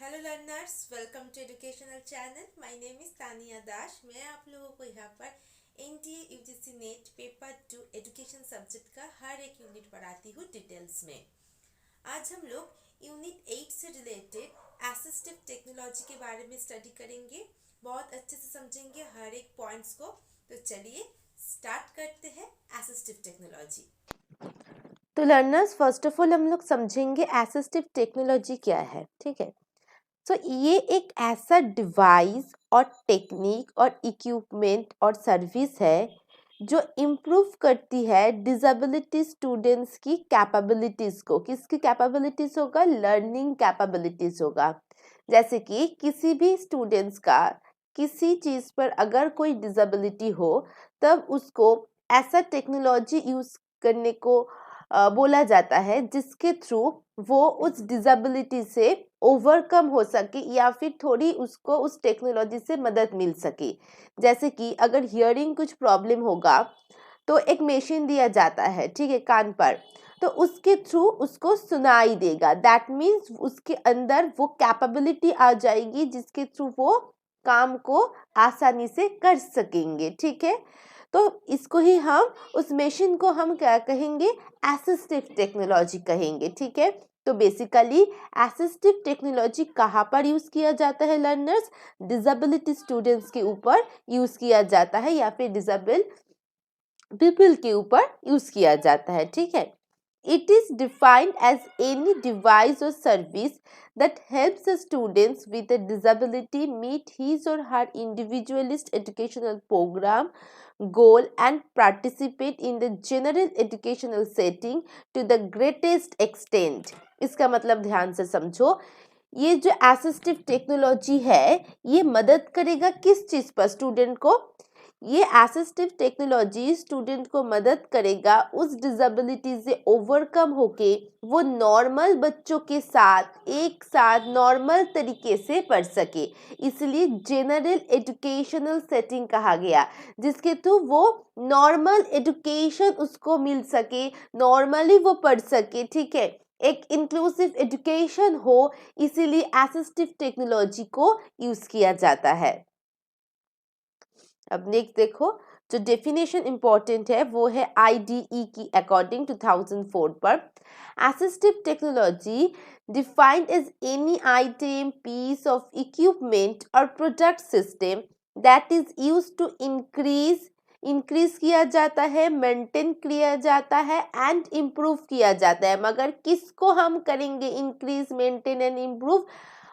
Hello learners, welcome to educational channel. My name is Tania Das. मैं आप लोगों को यहाँ पर NTA UGC NET paper 2 education subject का हर एक यूनिट पढ़ाती हूँ डिटेल्स में। आज हम लोग यूनिट 8 से रिलेटेड असिस्टिव टेक्नोलॉजी के बारे में स्टडी करेंगे। बहुत अच्छे से समझेंगे हर एक पॉइंट्स को। तो चलिए स्टार्ट करते हैं असिस्टिव टेक्नोलॉजी। तो लर्नर्स फर्स्ट ऑफ ऑल हम लोग समझेंगे असिस्टिव टेक्नोलॉजी क्या है। ठीक है, तो ये एक ऐसा डिवाइस और टेक्निक और इक्विपमेंट और सर्विस है जो इम्प्रूव करती है डिसेबिलिटी स्टूडेंट्स की कैपेबिलिटीज को। किसकी कैपेबिलिटीज होगा? लर्निंग कैपेबिलिटीज होगा। जैसे कि किसी भी स्टूडेंट्स का किसी चीज पर अगर कोई डिसेबिलिटी हो तब उसको ऐसा टेक्नोलॉजी यूज करने को बोला जाता है जिसके थ्रू वो उस डिसेबिलिटी से ओवरकम हो सके या फिर थोड़ी उसको उस टेक्नोलॉजी से मदद मिल सके। जैसे कि अगर हियरिंग कुछ प्रॉब्लम होगा तो एक मशीन दिया जाता है, ठीक है, कान पर, तो उसके थ्रू उसको सुनाई देगा। दैट मीन्स उसके अंदर वो कैपेबिलिटी आ जाएगी जिसके थ्रू वो काम को आसानी से कर सकेंगे। ठीक है, तो इसको ही हम उस मशीन को हम क्या कहेंगे? असिस्टिव टेक्नोलॉजी कहेंगे। ठीक है, तो बेसिकली असिस्टिव टेक्नोलॉजी कहाँ पर यूज किया जाता है लर्नर्स? डिसेबिलिटी स्टूडेंट्स के ऊपर यूज किया जाता है या फिर डिसेबल पीपल के ऊपर यूज किया जाता है। ठीक है, it is defined as any device or service that helps a students with a disability meet his or her individualist educational program goal and participate in the general educational setting to the greatest extent। इसका मतलब ध्यान से समझो, ये जो assistive technology है ये मदद करेगा किस चीज पर? स्टूडेंट को। ये असिस्टिव टेक्नोलॉजी स्टूडेंट को मदद करेगा उस डिसेबिलिटी से ओवरकम होके वो नॉर्मल बच्चों के साथ एक साथ नॉर्मल तरीके से पढ़ सके। इसलिए जनरल एजुकेशनल सेटिंग कहा गया, जिसके थ्रू वो नॉर्मल एजुकेशन उसको मिल सके, नॉर्मली वो पढ़ सके। ठीक है, एक इंक्लूसिव एजुकेशन हो, इसीलिए असिस्टिव टेक्नोलॉजी को यूज किया जाता है। अब नेक्स्ट देखो, जो डेफिनेशन इंपॉर्टेंट है वो है IDE की अकॉर्डिंग 2004 पर। Assistive technology defined as any item, piece of equipment और product system that is use to increase किया जाता है, मेंटेन किया जाता है एंड इम्प्रूव किया जाता है। मगर किसको हम करेंगे इंक्रीज, मेंटेन एंड इम्प्रूव?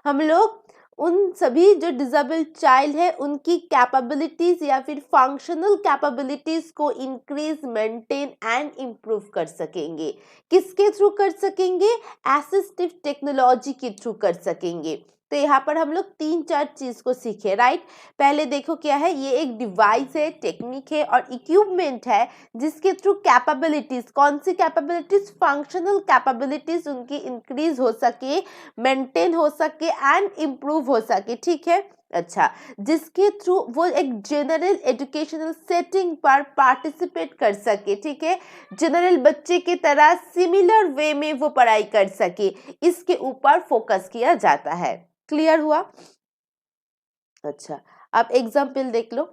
हम लोग उन सभी जो डिसेबल्ड चाइल्ड है उनकी कैपेबिलिटीज या फिर फंक्शनल कैपेबिलिटीज को इंक्रीज, मेंटेन एंड इम्प्रूव कर सकेंगे। किसके थ्रू कर सकेंगे? असिस्टिव टेक्नोलॉजी के थ्रू कर सकेंगे। तो यहाँ पर हम लोग 3-4 चीज को सीखे, राइट। पहले देखो क्या है, ये एक डिवाइस है, टेक्निक है और इक्विपमेंट है जिसके थ्रू कैपेबिलिटीज, कौन सी कैपेबिलिटीज? फंक्शनल कैपेबिलिटीज उनकी इंक्रीज हो सके, मेंटेन हो सके एंड इम्प्रूव हो सके। ठीक है, अच्छा, जिसके थ्रू वो एक जनरल एजुकेशनल सेटिंग पर पार्टिसिपेट कर सके। ठीक है, जनरल बच्चे की तरह सिमिलर वे में वो पढ़ाई कर सके, इसके ऊपर फोकस किया जाता है। क्लियर हुआ? अच्छा, अब एग्जाम्पल देख लो।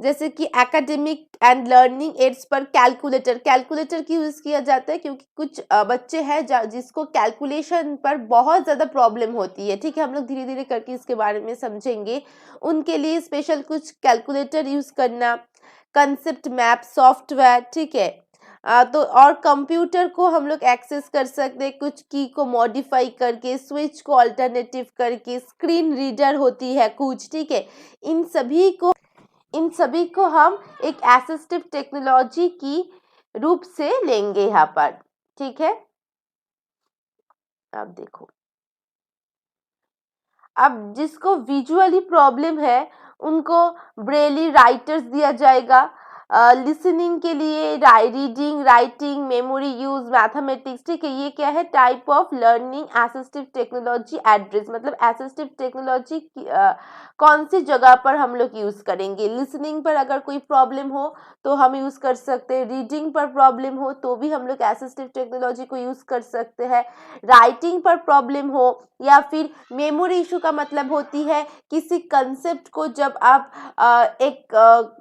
जैसे कि एकेडमिक एंड लर्निंग एड्स पर कैलकुलेटर की यूज किया जाता है क्योंकि कुछ बच्चे हैं जिसको कैलकुलेशन पर बहुत ज़्यादा प्रॉब्लम होती है। ठीक है, हम लोग धीरे धीरे करके इसके बारे में समझेंगे। उनके लिए स्पेशल कुछ कैलकुलेटर यूज करना, कंसेप्ट मैप सॉफ्टवेयर, ठीक है, तो और कंप्यूटर को हम लोग एक्सेस कर सकते हैं कुछ की को मॉडिफाई करके, स्विच को अल्टरनेटिव करके, स्क्रीन रीडर होती है कुछ। ठीक है, इन सभी को हम एक असिस्टिव टेक्नोलॉजी की रूप से लेंगे यहाँ पर। ठीक है, अब देखो, अब जिसको विजुअली प्रॉब्लम है उनको ब्रेली राइटर्स दिया जाएगा। लिसनिंग के लिए reading, writing, memory use, mathematics, ठीक है। ये क्या है, type of learning assistive technology address, मतलब असिस्टिव टेक्नोलॉजी कौन सी जगह पर हम लोग यूज करेंगे। लिसनिंग पर अगर कोई प्रॉब्लम हो तो हम यूज कर सकते हैं, रीडिंग पर प्रॉब्लम हो तो भी हम लोग असिस्टिव टेक्नोलॉजी को यूज कर सकते हैं, राइटिंग पर प्रॉब्लम हो, या फिर मेमोरी इशू का मतलब होती है किसी कंसेप्ट को जब आप एक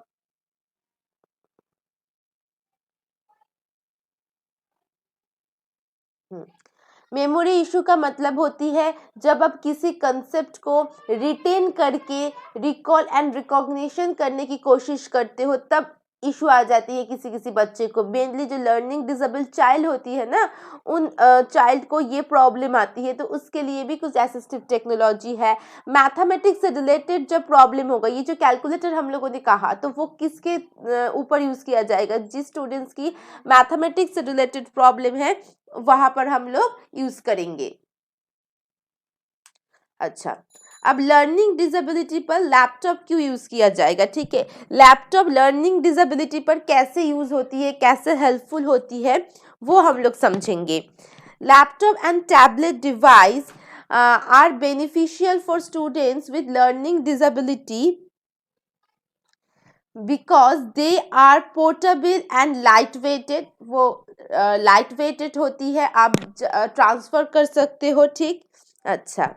मेमोरी इशू का मतलब होती है जब आप किसी कंसेप्ट को रिटेन करके रिकॉल एंड रिकॉग्निशन करने की कोशिश करते हो, तब इशू आ जाती है किसी किसी बच्चे को। मेनली जो लर्निंग डिसेबल चाइल्ड होती है ना, उन चाइल्ड को ये प्रॉब्लम आती है, तो उसके लिए भी कुछ असिस्टिव टेक्नोलॉजी है। मैथमेटिक्स से रिलेटेड जब प्रॉब्लम होगा, ये जो कैलकुलेटर हम लोगों ने कहा, तो वो किसके ऊपर यूज किया जाएगा, जिस स्टूडेंट्स की मैथमेटिक्स से रिलेटेड प्रॉब्लम है वहां पर हम लोग यूज करेंगे। अच्छा, अब लर्निंग डिसेबिलिटी पर लैपटॉप क्यों यूज किया जाएगा, ठीक है। लैपटॉप लर्निंग डिसेबिलिटी पर कैसे यूज होती है, कैसे हेल्पफुल होती है, वो हम लोग समझेंगे। Laptop and tablet device are beneficial for students with learning disability because they are portable and light weighted. वो लाइट वेटेड होती है, आप ट्रांसफर कर सकते हो, ठीक। अच्छा,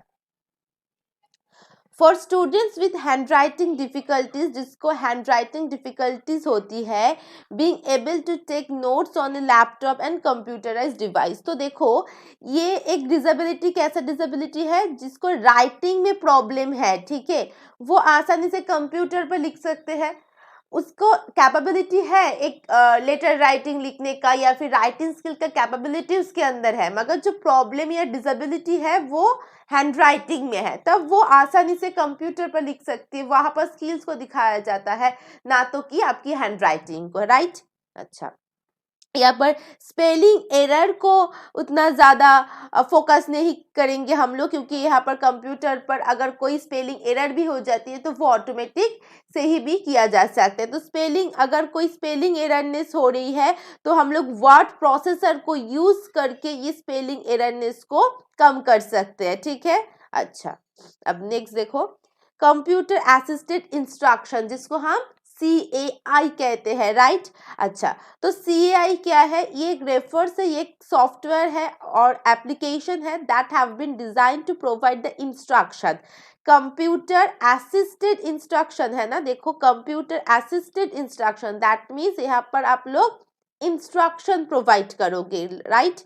for students with hand writing difficulties, जिसको हैंड राइटिंग डिफिकल्टीज होती है, being able to take notes on a laptop and computerize device. तो देखो, ये एक डिसेबिलिटी, कैसा डिसेबिलिटी है, जिसको राइटिंग में प्रॉब्लम है, ठीक है, वो आसानी से कंप्यूटर पर लिख सकते हैं। उसको कैपेबिलिटी है एक लेटर राइटिंग लिखने का, या फिर राइटिंग स्किल का कैपेबिलिटी उसके अंदर है, मगर जो प्रॉब्लम या डिसेबिलिटी है वो हैंड राइटिंग में है, तब वो आसानी से कंप्यूटर पर लिख सकती है। वहां पर स्किल्स को दिखाया जाता है, ना तो कि आपकी हैंड राइटिंग को, राइट। अच्छा, यहाँ पर स्पेलिंग एरर को उतना ज़्यादा फोकस नहीं करेंगे हम लोग, क्योंकि यहाँ पर कंप्यूटर पर अगर कोई स्पेलिंग एरर भी हो जाती है तो वो ऑटोमेटिक से ही भी किया जा सकता है। तो स्पेलिंग, अगर कोई स्पेलिंग एररनेस हो रही है तो हम लोग वर्ड प्रोसेसर को यूज करके ये स्पेलिंग एररनेस को कम कर सकते हैं, ठीक है। अच्छा, अब नेक्स्ट देखो, कंप्यूटर असिस्टेड इंस्ट्रक्शन, जिसको हम CAI कहते हैं, राइट। अच्छा, तो CAI क्या है, ये एक रेफर्स है, ये एक सॉफ्टवेयर है और एप्लीकेशन है that have been design to provide the instruction. Computer assisted instruction है ना, देखो, computer assisted instruction, that means यहाँ पर आप लोग इंस्ट्रक्शन प्रोवाइड करोगे, right.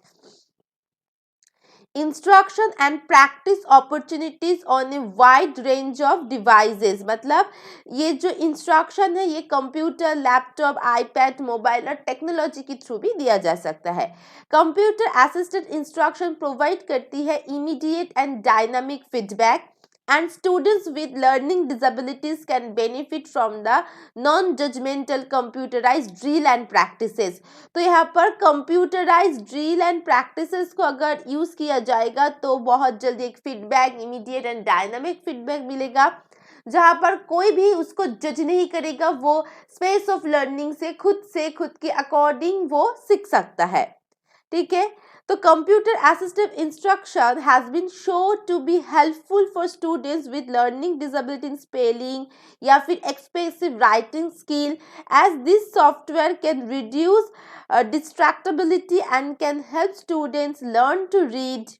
Instruction and practice opportunities on a wide range of devices, मतलब ये जो इंस्ट्रक्शन है ये कंप्यूटर, लैपटॉप, आईपैड, मोबाइल और टेक्नोलॉजी के थ्रू भी दिया जा सकता है। कंप्यूटर असिस्टेड इंस्ट्रक्शन प्रोवाइड करती है immediate and dynamic feedback, and students with learning disabilities can benefit from the non-judgmental computerized drill and practices। तो यहाँ पर कंप्यूटराइज ड्रिल एंड प्रैक्टिसेस को अगर यूज किया जाएगा तो बहुत जल्दी एक feedback, immediate and dynamic feedback मिलेगा, जहाँ पर कोई भी उसको जज नहीं करेगा, वो स्पेस ऑफ लर्निंग से खुद के अकॉर्डिंग वो सीख सकता है, ठीक है। तो computer assistive instruction has been shown to be helpful for students with learning disability in spelling या फिर expressive writing skill, as this software can reduce distractibility and can help students learn to read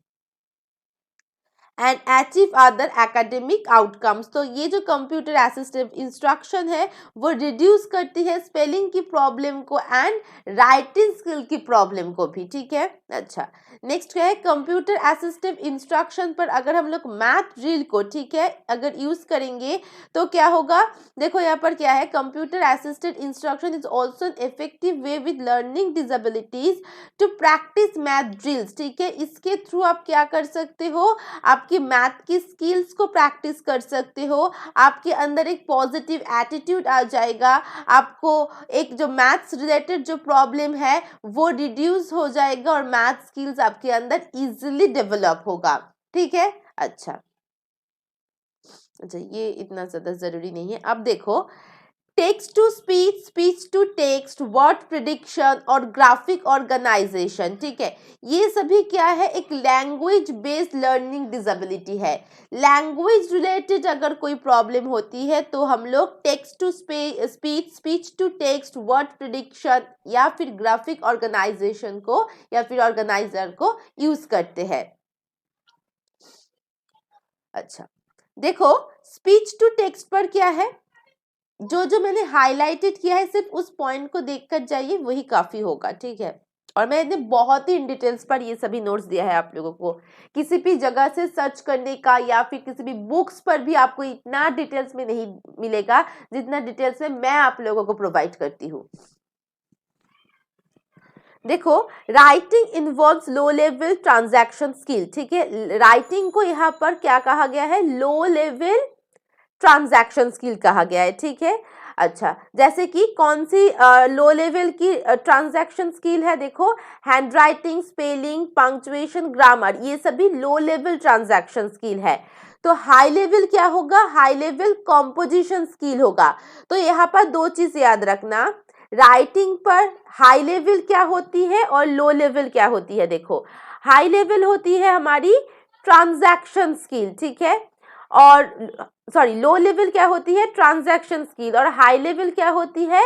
and achieve other academic outcomes. तो ये जो computer assistive instruction है वो reduce करती है spelling की प्रॉब्लम को एंड राइटिंग स्किल की प्रॉब्लम को भी, ठीक है। अच्छा, नेक्स्ट क्या है, कंप्यूटर असिस्टिव इंस्ट्रक्शन पर अगर हम लोग मैथ ड्रिल को, ठीक है, अगर यूज करेंगे तो क्या होगा, देखो यहाँ पर क्या है, computer assisted instruction is also an effective way with learning disabilities to practice math drills, ठीक है। इसके थ्रू आप क्या कर सकते हो, आपकी मैथ की स्किल्स को प्रैक्टिस कर सकते हो, आपके अंदर एक पॉजिटिव एटीट्यूड आ जाएगा, आपको एक जो मैथ्स रिलेटेड जो प्रॉब्लम है वो रिड्यूस हो जाएगा और मैथ स्किल्स आपके अंदर इजीली डेवलप होगा, ठीक है। अच्छा, ये इतना ज्यादा जरूरी नहीं है। अब देखो, text to speech, speech to text, word prediction और ग्राफिक ऑर्गेनाइजेशन, ठीक है, ये सभी क्या है, एक लैंग्वेज बेस्ड लर्निंग डिसेबिलिटी है। लैंग्वेज रिलेटेड अगर कोई प्रॉब्लम होती है तो हम लोग text to speech, speech to text, word prediction या फिर ग्राफिक ऑर्गेनाइजेशन को या फिर ऑर्गेनाइजर को यूज करते हैं। अच्छा, देखो स्पीच टू टेक्स्ट पर क्या है, जो मैंने हाईलाइटेड किया है सिर्फ उस पॉइंट को देखकर जाइए, वही काफी होगा, ठीक है। और मैंने बहुत ही इन डिटेल्स पर ये सभी नोट्स दिया है आप लोगों को, किसी भी जगह से सर्च करने का या फिर किसी भी बुक्स पर भी आपको इतना डिटेल्स में नहीं मिलेगा जितना डिटेल्स में मैं आप लोगों को प्रोवाइड करती हूँ। देखो writing involves low level transaction skill, ठीक है, राइटिंग को यहाँ पर क्या कहा गया है, लो लेवल ट्रांजैक्शन स्किल कहा गया है, ठीक है। अच्छा, जैसे कि कौन सी लो लेवल की ट्रांजैक्शन स्किल है, देखो hand writing, spelling, punctuation, grammar, ये सभी लो लेवल ट्रांजैक्शन स्किल है। तो हाई लेवल क्या होगा, हाई लेवल कॉम्पोजिशन स्किल होगा। तो यहाँ पर दो चीज याद रखना, राइटिंग पर हाई लेवल क्या होती है और लो लेवल क्या होती है। देखो हाई लेवल होती है हमारी ट्रांजैक्शन स्किल, ठीक है, और सॉरी लो लेवल क्या होती है, ट्रांजैक्शन स्किल, और हाई लेवल क्या होती है,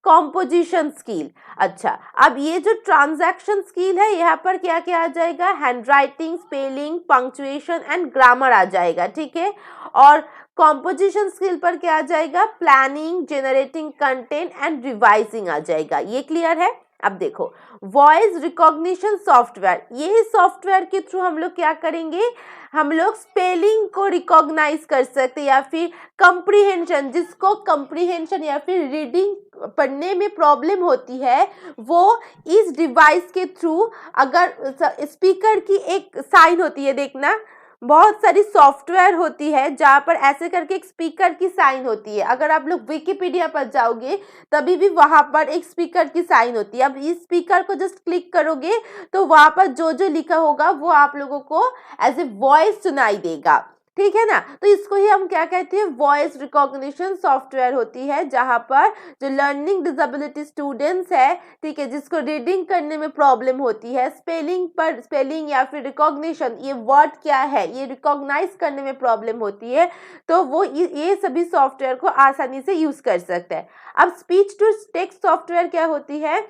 कॉम्पोजिशन स्किल। अच्छा, अब ये जो ट्रांजैक्शन स्किल है यहाँ पर क्या क्या आ जाएगा, hand writing, spelling, punctuation and grammar आ जाएगा, ठीक है। और कॉम्पोजिशन स्किल पर क्या आ जाएगा, planning, generating content and revising आ जाएगा। ये क्लियर है। अब देखो वॉइस रिकॉग्निशन सॉफ्टवेयर, यही सॉफ्टवेयर के थ्रू हम लोग क्या करेंगे, हम लोग स्पेलिंग को रिकॉग्नाइज कर सकते या फिर कंप्रीहेंशन, जिसको कंप्रीहेंशन या फिर रीडिंग पढ़ने में प्रॉब्लम होती है, वो इस डिवाइस के थ्रू, अगर स्पीकर की एक साइन होती है, देखना बहुत सारी सॉफ्टवेयर होती है जहाँ पर ऐसे करके एक स्पीकर की साइन होती है, अगर आप लोग विकिपीडिया पर जाओगे तभी भी वहां पर एक स्पीकर की साइन होती है। अब इस स्पीकर को जस्ट क्लिक करोगे तो वहां पर जो जो लिखा होगा वो आप लोगों को एज ए वॉइस सुनाई देगा, ठीक है ना। तो इसको ही हम क्या कहते हैं, वॉइस रिकॉग्निशन सॉफ्टवेयर होती है, जहां पर जो लर्निंग डिसेबिलिटी स्टूडेंट्स है, ठीक है, जिसको रीडिंग करने में प्रॉब्लम होती है, स्पेलिंग या फिर रिकॉग्निशन, ये वर्ड क्या है ये रिकॉग्नाइज करने में प्रॉब्लम होती है, तो वो ये सभी सॉफ्टवेयर को आसानी से यूज कर सकता है। अब स्पीच टू टेक्स्ट सॉफ्टवेयर क्या होती है,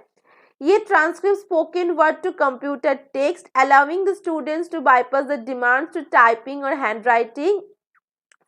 ये transcript spoken word to computer text, allowing the students to bypass the demands to typing और hand writing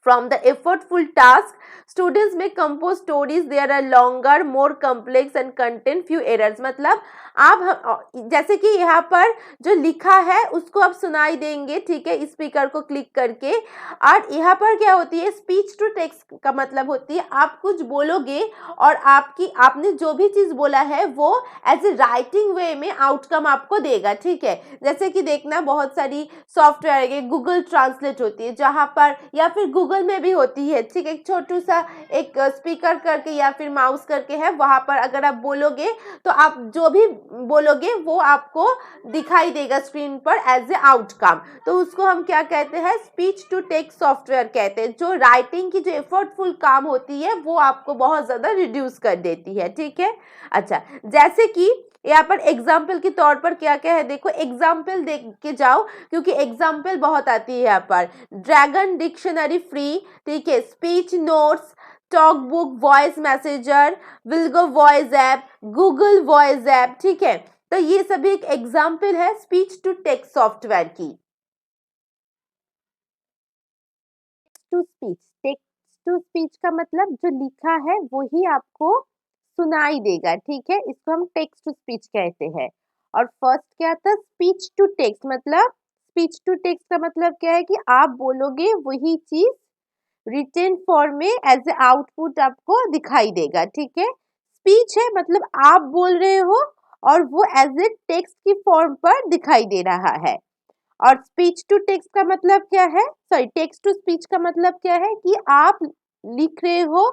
from the effortful task. Students may compose stories, there are longer, more complex and contain few errors। मतलब आप जैसे कि यहाँ पर जो लिखा है उसको आप सुनाई देंगे, ठीक है, स्पीकर को क्लिक करके। और यहाँ पर क्या होती है, स्पीच टू टेक्स्ट का मतलब होती है आप कुछ बोलोगे और आपने जो भी चीज बोला है वो एज ए राइटिंग वे में आउटकम आपको देगा, ठीक है। जैसे कि देखना बहुत सारी सॉफ्टवेयर है, गूगल ट्रांसलेट होती है जहाँ पर, या फिर गूगल में भी होती है, ठीक है, एक छोटू सा एक स्पीकर करके या फिर माउस करके है, वहां पर अगर आप बोलोगे तो आप जो भी बोलोगे वो आपको दिखाई देगा स्क्रीन पर एज ए आउटकम। तो उसको हम क्या कहते हैं, स्पीच टू टेक्स्ट सॉफ्टवेयर कहते हैं, जो राइटिंग की जो एफर्टफुल काम होती है वो आपको बहुत ज्यादा रिड्यूस कर देती है, ठीक है। अच्छा, जैसे कि यहाँ पर एग्जाम्पल के तौर पर क्या क्या है, देखो एग्जाम्पल देख के जाओ क्योंकि एग्जाम्पल बहुत आती है यहाँ पर। ड्रैगन डिक्शनरी फ्री, ठीक है, speech notes, talk book, voice messenger, vilgo voice app, Google voice app, ठीक है। तो ये सभी एक एग्जाम्पल है स्पीच टू टेक्स्ट सॉफ्टवेयर की। To speech, text to speech का मतलब जो लिखा है वही आपको सुनाई देगा, ठीक है, इसको हम टेक्स्ट टू स्पीच कहते हैं। और फर्स्ट क्या था, स्पीच टू टेक्स्ट, मतलब स्पीच टू टेक्स्ट का मतलब क्या है कि आप बोलोगे वही चीज रिटन फॉर्म में एज ए आउटपुट आपको दिखाई देगा, ठीक है। स्पीच है मतलब आप बोल रहे हो और वो एज ए टेक्स्ट की फॉर्म पर दिखाई दे रहा है। और स्पीच टू टेक्स्ट का मतलब क्या है, सॉरी टेक्स्ट टू स्पीच का मतलब क्या है कि आप लिख रहे हो,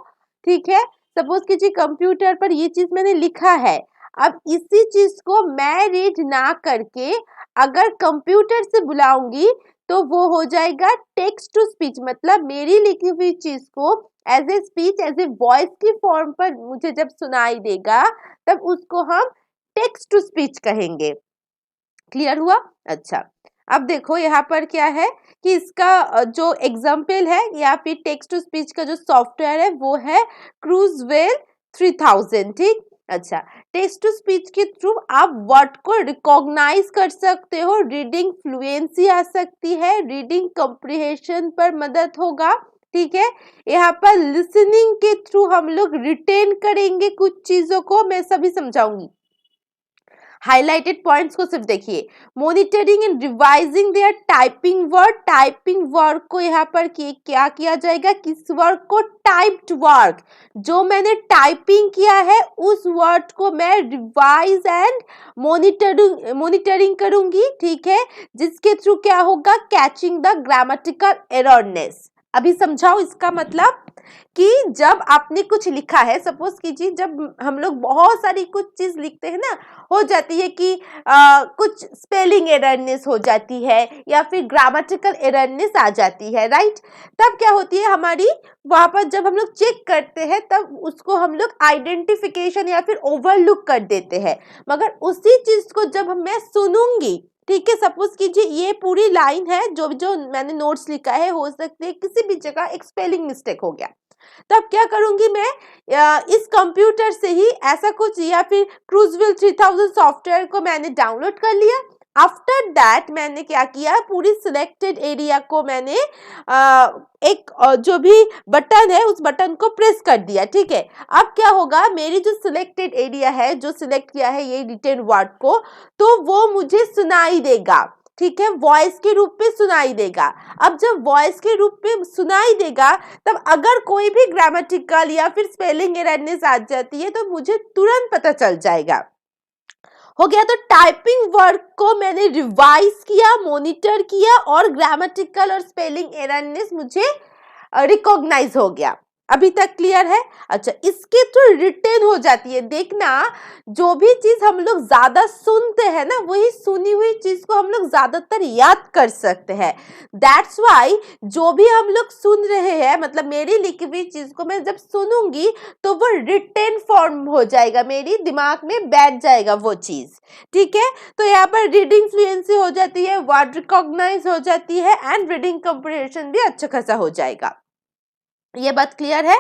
ठीक है, सपोज कीजिए कंप्यूटर पर ये चीज मैंने लिखा है, अब इसी चीज को मैं रीड ना करके अगर कंप्यूटर से बुलाऊंगी तो वो हो जाएगा टेक्स्ट टू स्पीच, मतलब मेरी लिखी हुई चीज को as a speech, as a voice की फॉर्म पर मुझे जब सुनाई देगा तब उसको हम टेक्स्ट टू स्पीच कहेंगे। क्लियर हुआ? अच्छा, अब देखो यहाँ पर क्या है कि इसका जो एग्जाम्पल है या फिर टेक्स्ट टू स्पीच का जो सॉफ्टवेयर है वो है क्रूजवेल 3000। ठीक, अच्छा, टेक्स्ट टू स्पीच के थ्रू आप वर्ड को रिकॉग्नाइज कर सकते हो, रीडिंग फ्लुएंसी आ सकती है, रीडिंग कंप्रिहेंशन पर मदद होगा। ठीक है, यहाँ पर लिसनिंग के थ्रू हम लोग रिटेन करेंगे कुछ चीजों को, मैं सभी समझाऊंगी। हाइलाइटेड पॉइंट्स को सिर्फ देखिए। Monitoring and revising their typing work को यहाँ पर क्या किया जाएगा, किस वर्क को, टाइप्ड वर्क, जो मैंने टाइपिंग किया है उस वर्ड को मैं रिवाइज एंड मॉनिटरिंग करूंगी। ठीक है, जिसके थ्रू क्या होगा, कैचिंग द ग्रामेटिकल एररनेस। अभी समझाओ इसका मतलब कि जब आपने कुछ लिखा है, सपोज कीजिए जब हम लोग बहुत सारी कुछ चीज लिखते हैं ना, हो जाती है कि कुछ स्पेलिंग एररनेस हो जाती है या फिर ग्रामेटिकल एररनेस आ जाती है, राइट। तब क्या होती है हमारी, वहां पर जब हम लोग चेक करते हैं तब उसको हम लोग आइडेंटिफिकेशन या फिर ओवरलुक कर देते हैं। मगर उसी चीज को जब मैं सुनूंगी, ठीक है, सपोज कीजिए ये पूरी लाइन है जो मैंने नोट्स लिखा है, हो सकती है किसी भी जगह एक स्पेलिंग मिस्टेक हो गया, तब क्या करूंगी मैं, इस कंप्यूटर से ही ऐसा कुछ या फिर क्रूजवेल 3000 सॉफ्टवेयर को मैंने डाउनलोड कर लिया। आफ्टर दैट मैंने क्या किया, पूरी सिलेक्टेड एरिया को मैंने एक जो भी बटन है उस बटन को प्रेस कर दिया। ठीक है, अब क्या होगा, मेरी जो सिलेक्टेड एरिया है, जो सिलेक्ट किया है ये रिटेन वर्ड को, तो वो मुझे सुनाई देगा। ठीक है, वॉइस के रूप में सुनाई देगा। अब जब वॉइस के रूप में सुनाई देगा तब अगर कोई भी ग्रामेटिकल या फिर स्पेलिंग एररनेस आ जाती है तो मुझे तुरंत पता चल जाएगा। हो गया, तो टाइपिंग वर्क को मैंने रिवाइज किया, मॉनिटर किया और ग्रामेटिकल और स्पेलिंग एररनेस मुझे रिकॉग्नाइज हो गया। अभी तक क्लियर है? अच्छा, इसके थ्रू रिटेन हो जाती है। देखना, जो भी चीज हम लोग ज्यादा सुनते हैं ना, वही सुनी हुई चीज को हम लोग ज्यादातर याद कर सकते हैं। दैट्स वाई जो भी हम लोग सुन रहे हैं, मतलब मेरी लिखी हुई चीज को मैं जब सुनूंगी तो वो रिटेन फॉर्म हो जाएगा, मेरी दिमाग में बैठ जाएगा वो चीज। ठीक है, तो यहाँ पर रीडिंग फ्लुएंसी हो जाती है, वर्ड रिकॉग्नाइज हो जाती है एंड रीडिंग कंप्रिहेंशन भी अच्छा खासा हो जाएगा। ये बात क्लियर है?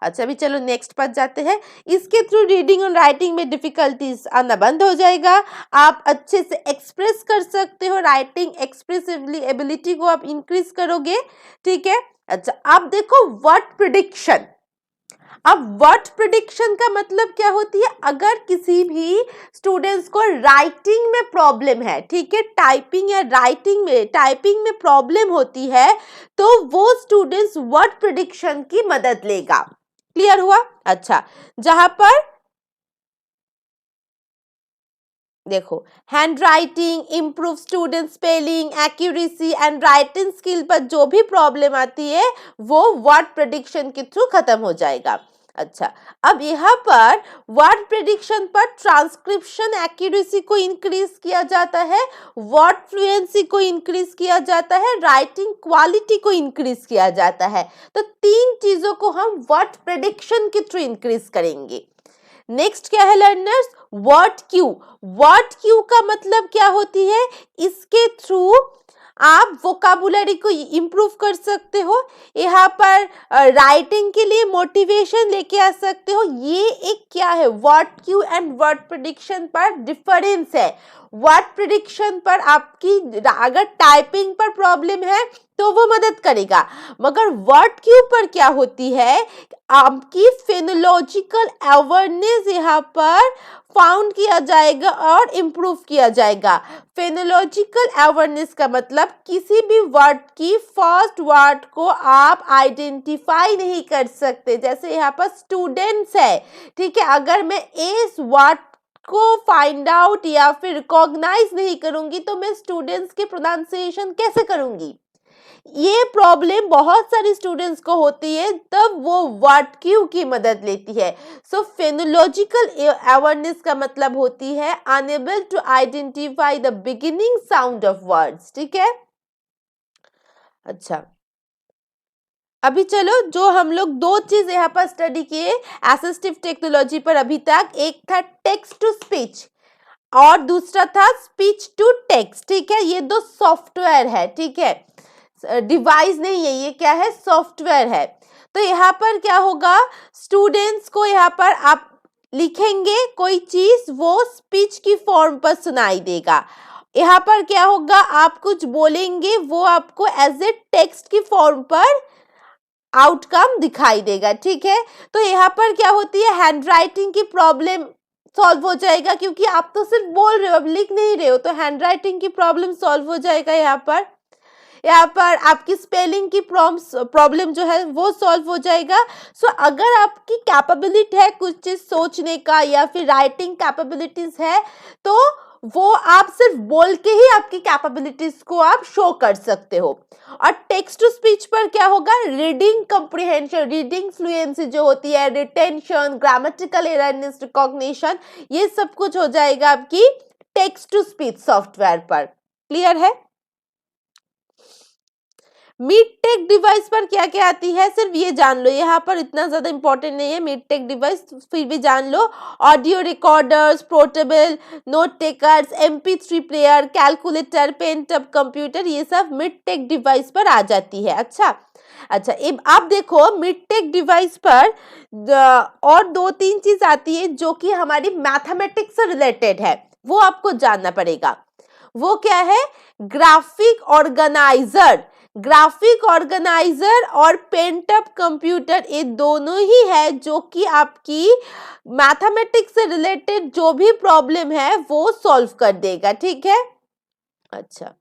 अच्छा, अभी चलो नेक्स्ट पर जाते हैं। इसके थ्रू रीडिंग और राइटिंग में डिफिकल्टीज आना बंद हो जाएगा, आप अच्छे से एक्सप्रेस कर सकते हो, राइटिंग एक्सप्रेसिवली एबिलिटी को आप इंक्रीज करोगे। ठीक है, अच्छा, अब देखो वर्ड प्रेडिक्शन। अब वर्ड प्रेडिक्शन का मतलब क्या होती है, अगर किसी भी स्टूडेंट्स को राइटिंग में प्रॉब्लम है, ठीक है, टाइपिंग या टाइपिंग में प्रॉब्लम होती है, तो वो स्टूडेंट्स वर्ड प्रेडिक्शन की मदद लेगा। क्लियर हुआ? अच्छा, जहां पर देखो, hand writing, improve student spelling, accuracy and writing skill पर जो भी प्रॉब्लम आती है वो वर्ड प्रेडिक्शन के थ्रू खत्म हो जाएगा। अच्छा, अब यहाँ पर वर्ड प्रेडिक्शन पर ट्रांसक्रिप्शन एक्यूरेसी को इंक्रीज किया जाता है, वर्ड फ्लुएंसी को इंक्रीज किया जाता है, राइटिंग क्वालिटी को इंक्रीज किया जाता है। तो तीन चीजों को हम वर्ड प्रेडिक्शन के थ्रू इंक्रीज करेंगे। नेक्स्ट क्या है learners, word Q. Word Q का मतलब क्या होती है, इसके थ्रू आप वोकाबुलरी को इम्प्रूव कर सकते हो, यहाँ पर राइटिंग के लिए मोटिवेशन लेके आ सकते हो। ये एक क्या है, word Q and word prediction पर डिफरेंस है। वर्ड प्रेडिक्शन पर आपकी अगर टाइपिंग पर प्रॉब्लम है तो वो मदद करेगा, मगर वर्ड क्यू पर क्या होती है, आपकी फेनोलॉजिकल अवेयरनेस यहाँ पर फाउंड किया जाएगा और इम्प्रूव किया जाएगा। फेनोलॉजिकल अवेयरनेस का मतलब किसी भी वर्ड की फर्स्ट वर्ड को आप आइडेंटिफाई नहीं कर सकते। जैसे यहाँ पर स्टूडेंट्स है, ठीक है, अगर मैं इस वर्ड को फाइंड आउट या फिर रिकॉग्नाइज नहीं करूंगी तो मैं स्टूडेंट्स के प्रोनाउंसिएशन कैसे करूंगी। ये प्रॉब्लम बहुत सारे स्टूडेंट्स को होती है, तब वो वर्ड क्यू की मदद लेती है। सो फेनोलॉजिकल अवेयरनेस का मतलब होती है enable to identify the beginning sound of words. ठीक है, अच्छा अभी चलो, जो हम लोग दो चीज यहाँ पर स्टडी किए असिस्टिव टेक्नोलॉजी पर अभी तक, एक था टेक्स्ट टू स्पीच और दूसरा था स्पीच टू टेक्स्ट। ठीक है, ये दो सॉफ्टवेयर है, ठीक है, डिवाइस नहीं है, ये क्या है, सॉफ्टवेयर है। तो यहाँ पर क्या होगा, स्टूडेंट्स को यहाँ पर आप लिखेंगे कोई चीज, वो स्पीच की फॉर्म पर सुनाई देगा। यहाँ पर क्या होगा, आप कुछ बोलेंगे, वो आपको एज ए टेक्स्ट की फॉर्म पर आउटकम दिखाई देगा। ठीक है, तो यहाँ पर क्या होती है, हैंडराइटिंग की प्रॉब्लम सॉल्व हो जाएगा, क्योंकि आप तो सिर्फ बोल रहे हो, अब लिख नहीं रहे हो, तो हैंडराइटिंग की प्रॉब्लम सॉल्व हो जाएगा। यहाँ पर आपकी स्पेलिंग की प्रॉब्लम जो है वो सॉल्व हो जाएगा। सो अगर आपकी कैपेबिलिटी है कुछ चीज सोचने का या फिर राइटिंग कैपेबिलिटीज है, तो वो आप सिर्फ बोल के ही आपकी कैपेबिलिटीज को आप शो कर सकते हो। और टेक्स्ट टू स्पीच पर क्या होगा, रीडिंग कॉम्प्रिहेंशन, रीडिंग फ्लुएंसी जो होती है, रिटेंशन, ग्रामेटिकल एररनेस, रिकॉग्निशन, ये सब कुछ हो जाएगा आपकी टेक्स्ट टू स्पीच सॉफ्टवेयर पर। क्लियर है? मिड टेक डिवाइस पर क्या क्या आती है, सिर्फ ये जान लो, यहाँ पर इतना ज्यादा इंपॉर्टेंट नहीं है मिड टेक डिवाइस, फिर भी जान लो। Audio recorders, portable note takers, MP3 player, calculator, pen top computer, ये सब मिड टेक डिवाइस पर आ जाती है। अच्छा, अब आप देखो मिड टेक डिवाइस पर और दो तीन चीज आती है जो कि हमारी मैथमेटिक्स से रिलेटेड है, वो आपको जानना पड़ेगा। वो क्या है, ग्राफिक ऑर्गेनाइजर। ग्राफिक ऑर्गेनाइजर और पेंटअप कंप्यूटर, ये दोनों ही है जो कि आपकी मैथमेटिक्स से रिलेटेड जो भी प्रॉब्लम है वो सॉल्व कर देगा। ठीक है, अच्छा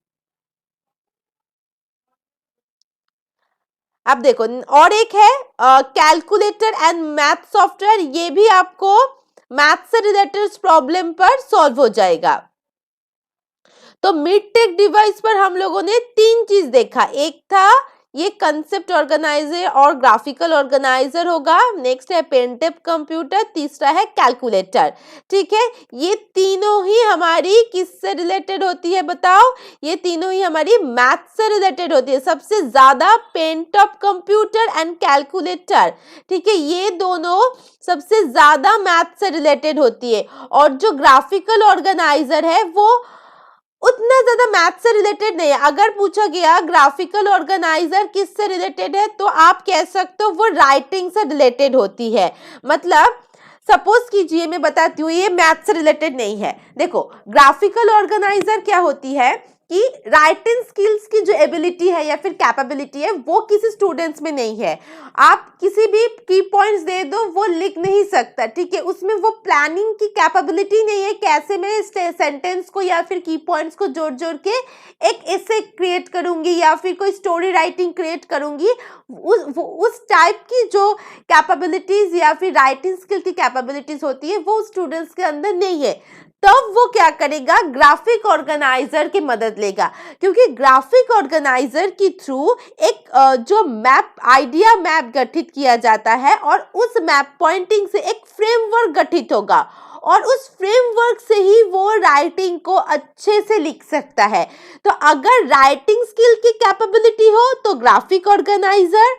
अब देखो, और एक है कैलकुलेटर एंड मैथ सॉफ्टवेयर, ये भी आपको मैथ से रिलेटेड प्रॉब्लम पर सॉल्व हो जाएगा। तो मिड टेक डिवाइस पर हम लोगों ने तीन चीज देखा, एक था ये कंसेप्ट ऑर्गेनाइजर और ग्राफिकल ऑर्गेनाइजर होगा, नेक्स्ट है पेंटअप कंप्यूटर, तीसरा है कैलकुलेटर। ठीक है, ये तीनों ही हमारी किससे रिलेटेड होती है बताओ, ये तीनों ही हमारी मैथ से रिलेटेड होती है, सबसे ज्यादा पेंटअप कंप्यूटर एंड कैलकुलेटर। ठीक है, ये दोनों सबसे ज्यादा मैथ से रिलेटेड होती है, और जो ग्राफिकल ऑर्गेनाइजर है वो उतना ज्यादा मैथ से रिलेटेड नहीं है। अगर पूछा गया ग्राफिकल ऑर्गेनाइजर किससे रिलेटेड है, तो आप कह सकते हो वो राइटिंग से रिलेटेड होती है। मतलब सपोज कीजिए, मैं बताती हूँ, ये मैथ से रिलेटेड नहीं है। देखो, ग्राफिकल ऑर्गेनाइजर क्या होती है कि राइटिंग स्किल्स की जो एबिलिटी है या फिर कैपेबिलिटी है वो किसी स्टूडेंट्स में नहीं है। आप किसी भी की पॉइंट्स दे दो, वो लिख नहीं सकता। ठीक है, उसमें वो प्लानिंग की कैपेबिलिटी नहीं है, कैसे मैं सेंटेंस को या फिर की पॉइंट्स को जोड़ जोड़ के एक एसे क्रिएट करूंगी या फिर कोई स्टोरी राइटिंग क्रिएट करूंगी, उस टाइप की जो कैपेबिलिटीज या फिर राइटिंग स्किल की कैपेबिलिटीज होती है वो स्टूडेंट्स के अंदर नहीं है। तब वो क्या करेगा, ग्राफिक ऑर्गेनाइजर की मदद लेगा, क्योंकि ग्राफिक ऑर्गेनाइजर के थ्रू एक जो मैप, आइडिया मैप गठित किया जाता है, और उस मैप पॉइंटिंग से एक फ्रेमवर्क गठित होगा, और उस फ्रेमवर्क से ही वो राइटिंग को अच्छे से लिख सकता है। तो अगर राइटिंग स्किल की कैपेबिलिटी हो तो ग्राफिक ऑर्गेनाइजर,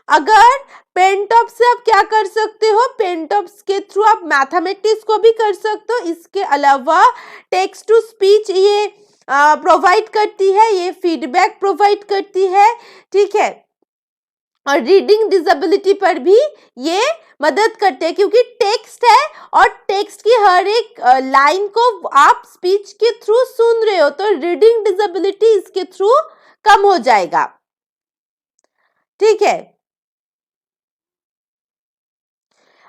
अगर पेनटॉप से आप क्या कर सकते हो, पेनटॉप के थ्रू आप मैथमेटिक्स को भी कर सकते हो। इसके अलावा टेक्स्ट टू स्पीच ये प्रोवाइड करती है, ये फीडबैक प्रोवाइड करती है। ठीक है, और रीडिंग डिसेबिलिटी पर भी ये मदद करते हैं, क्योंकि टेक्स्ट है और टेक्स्ट की हर एक लाइन को आप स्पीच के थ्रू सुन रहे हो, तो रीडिंग डिसेबिलिटी इसके थ्रू कम हो जाएगा। ठीक है,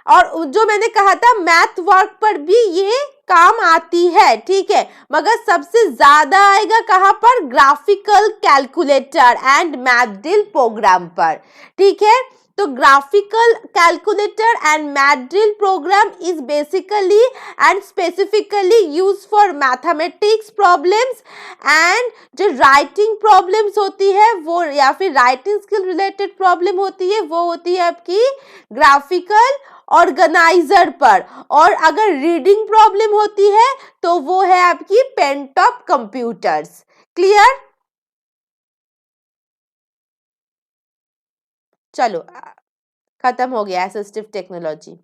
और जो मैंने कहा था मैथ वर्क पर भी ये काम आती है। ठीक है, मगर सबसे ज्यादा आएगा कहां पर, graphical calculator and math drill program पर। ठीक है, तो graphical calculator and math drill program is basically and specifically use for mathematics problems and जो राइटिंग प्रॉब्लम्स होती है वो, या फिर राइटिंग स्किल रिलेटेड प्रॉब्लम होती है वो होती है आपकी ग्राफिकल ऑर्गेनाइजर पर, और अगर रीडिंग प्रॉब्लम होती है तो वो है आपकी पेंटॉप कंप्यूटर्स। क्लियर? चलो खत्म हो गया असिस्टिव टेक्नोलॉजी।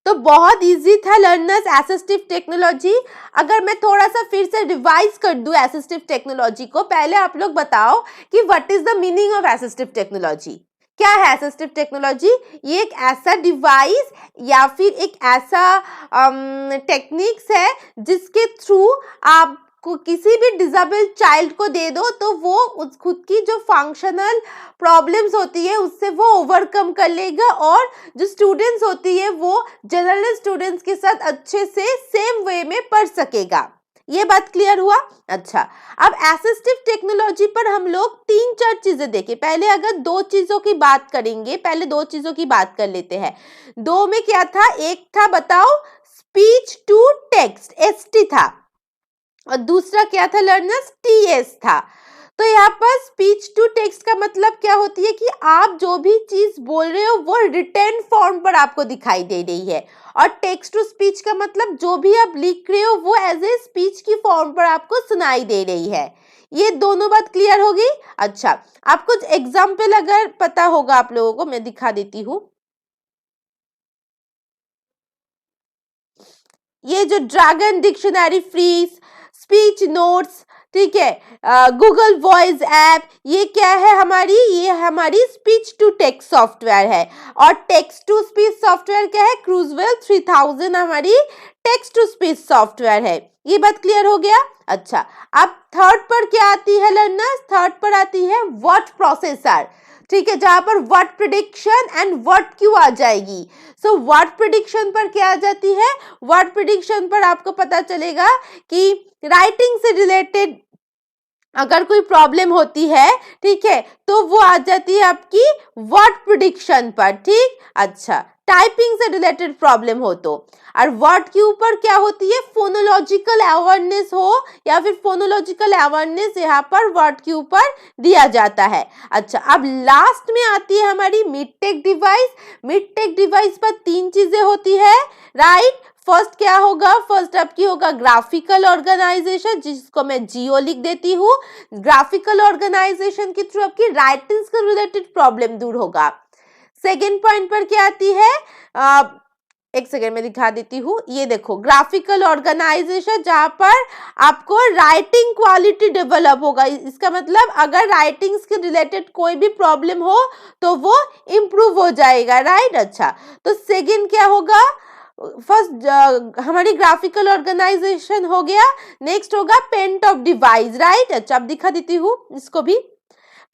तो बहुत इजी था लर्नर्स असिस्टिव टेक्नोलॉजी। अगर मैं थोड़ा सा फिर से रिवाइज कर दूं असिस्टिव टेक्नोलॉजी को, पहले आप लोग बताओ कि what is the meaning of assistive technology. क्या है असिस्टिव टेक्नोलॉजी? ये एक ऐसा डिवाइस या फिर एक ऐसा टेक्निक्स है जिसके थ्रू आप को किसी भी डिसेबल चाइल्ड को दे दो तो वो उस खुद की जो फंक्शनल प्रॉब्लम्स होती है उससे वो ओवरकम कर लेगा, और जो स्टूडेंट्स होती है वो जनरल स्टूडेंट्स के साथ अच्छे से सेम वे में पढ़ सकेगा। ये बात क्लियर हुआ? अच्छा, अब असिस्टिव टेक्नोलॉजी पर हम लोग 3-4 चीजें देखें। पहले अगर दो चीजों की बात करेंगे, पहले दो चीजों की बात कर लेते हैं। दो में क्या था? एक था बताओ स्पीच टू टेक्स्ट, एसटी था, और दूसरा क्या था लर्नर्स? टीएस था। तो यहाँ पर स्पीच टू टेक्स्ट का मतलब क्या होती है कि आप जो भी चीज बोल रहे हो वो रिटन फॉर्म पर आपको दिखाई दे रही है, और टेक्स्ट टू स्पीच का मतलब जो भी आप लिख रहे हो वो एज ए स्पीच की फॉर्म पर आपको सुनाई दे रही है। ये दोनों बात क्लियर हो गई? अच्छा, आप कुछ एग्जाम्पल अगर पता होगा आप लोगों को, मैं दिखा देती हूँ। ये जो Dragon dictionary freeze, speech notes, ठीक है, गूगल वॉइस ऐप, ये क्या है हमारी? ये हमारी स्पीच टू टेक्स्ट सॉफ्टवेयर है। और टेक्स्ट टू स्पीच सॉफ्टवेयर क्या है? क्रूजवेल 3000 हमारी टेक्स्ट टू स्पीच सॉफ्टवेयर है। ये बात क्लियर हो गया? अच्छा, अब थर्ड पर क्या आती है लर्नर्स? थर्ड पर आती है वर्ड प्रोसेसर, ठीक है, जहां पर word prediction and word cue आ जाएगी। सो वर्ड प्रिडिक्शन पर क्या आ जाती है? वर्ड प्रिडिक्शन पर आपको पता चलेगा कि राइटिंग से रिलेटेड अगर कोई प्रॉब्लम होती है, ठीक है, तो वो आ जाती है आपकी वर्ड प्रिडिक्शन पर। ठीक, अच्छा, टाइपिंग से रिलेटेड प्रॉब्लम हो तो, और वर्ड के ऊपर क्या होती है? फोनोलॉजिकल अवेयरनेस हो या फिर फोनोलॉजिकल अवेयरनेस यहाँ पर वर्ड के ऊपर दिया जाता है। अच्छा, अब लास्ट में आती है हमारी mid tech device. Mid tech device पर 3 चीजें होती है, राइट? फर्स्ट क्या होगा? फर्स्ट आपकी होगा ग्राफिकल ऑर्गेनाइजेशन, जिसको मैं जियो लिख देती हूँ। ग्राफिकल ऑर्गेनाइजेशन के थ्रू आपकी राइटिंग से रिलेटेड प्रॉब्लम दूर होगा। सेकेंड पॉइंट पर क्या आती है? एक सेकेंड में दिखा देती हूँ। ये देखो ग्राफिकल ऑर्गेनाइजेशन, जहां पर आपको राइटिंग क्वालिटी डेवलप होगा। इसका मतलब अगर राइटिंग के रिलेटेड कोई भी प्रॉब्लम हो तो वो इम्प्रूव हो जाएगा, राइट? अच्छा, तो सेकेंड क्या होगा? फर्स्ट हमारी ग्राफिकल ऑर्गेनाइजेशन हो गया, नेक्स्ट होगा पेंटॉप डिवाइस, राइट? अच्छा, अब दिखा देती हूँ इसको भी।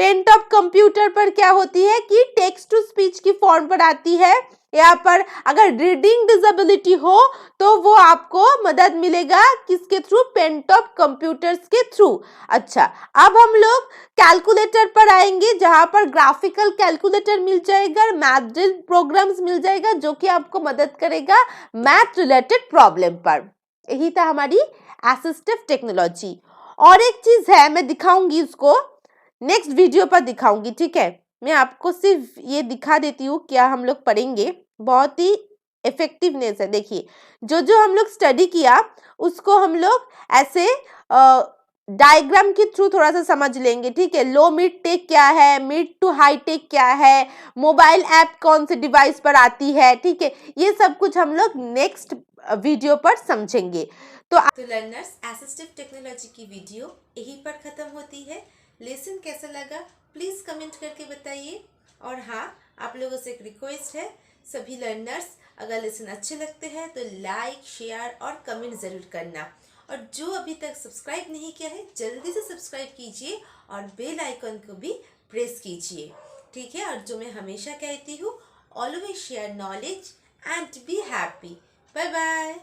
पेंटॉप कंप्यूटर पर क्या होती है कि टेक्स्ट टू स्पीच की फॉर्म पर आती है। यहाँ पर अगर रीडिंग डिसेबिलिटी हो तो वो आपको मदद मिलेगा किसके थ्रू? पेंटॉप कंप्यूटर्स के थ्रू। अच्छा, अब हम लोग कैलकुलेटर पर आएंगे, जहां पर ग्राफिकल कैलकुलेटर मिल जाएगा, मैथ ड्रिल प्रोग्राम्स मिल जाएगा जो कि आपको मदद करेगा मैथ रिलेटेड प्रॉब्लम पर। यही था हमारी असिस्टिव टेक्नोलॉजी। और एक चीज है, मैं दिखाऊंगी उसको नेक्स्ट वीडियो पर दिखाऊंगी, ठीक है? मैं आपको सिर्फ ये दिखा देती हूँ क्या हम लोग पढ़ेंगे। बहुत ही इफेक्टिवनेस है। देखिए, जो जो हम लोग स्टडी किया उसको हम लोग ऐसे डायग्राम के थ्रू थोड़ा सा समझ लेंगे, ठीक है? लो मिड टेक क्या है, मिड टू हाई टेक क्या है, मोबाइल ऐप कौन से डिवाइस पर आती है, ठीक है? ये सब कुछ हम लोग नेक्स्ट वीडियो पर समझेंगे। तो लर्नर्स, असिस्टिव टेक्नोलॉजी की वीडियो यहीं पर खत्म होती है। लेसन कैसा लगा प्लीज़ कमेंट करके बताइए। और हाँ, आप लोगों से एक रिक्वेस्ट है, सभी लर्नर्स अगर लेसन अच्छे लगते हैं तो लाइक, शेयर और कमेंट ज़रूर करना। और जो अभी तक सब्सक्राइब नहीं किया है जल्दी से सब्सक्राइब कीजिए और बेल आइकन को भी प्रेस कीजिए, ठीक है? और जो मैं हमेशा कहती हूँ, always share knowledge and be happy. Bye bye.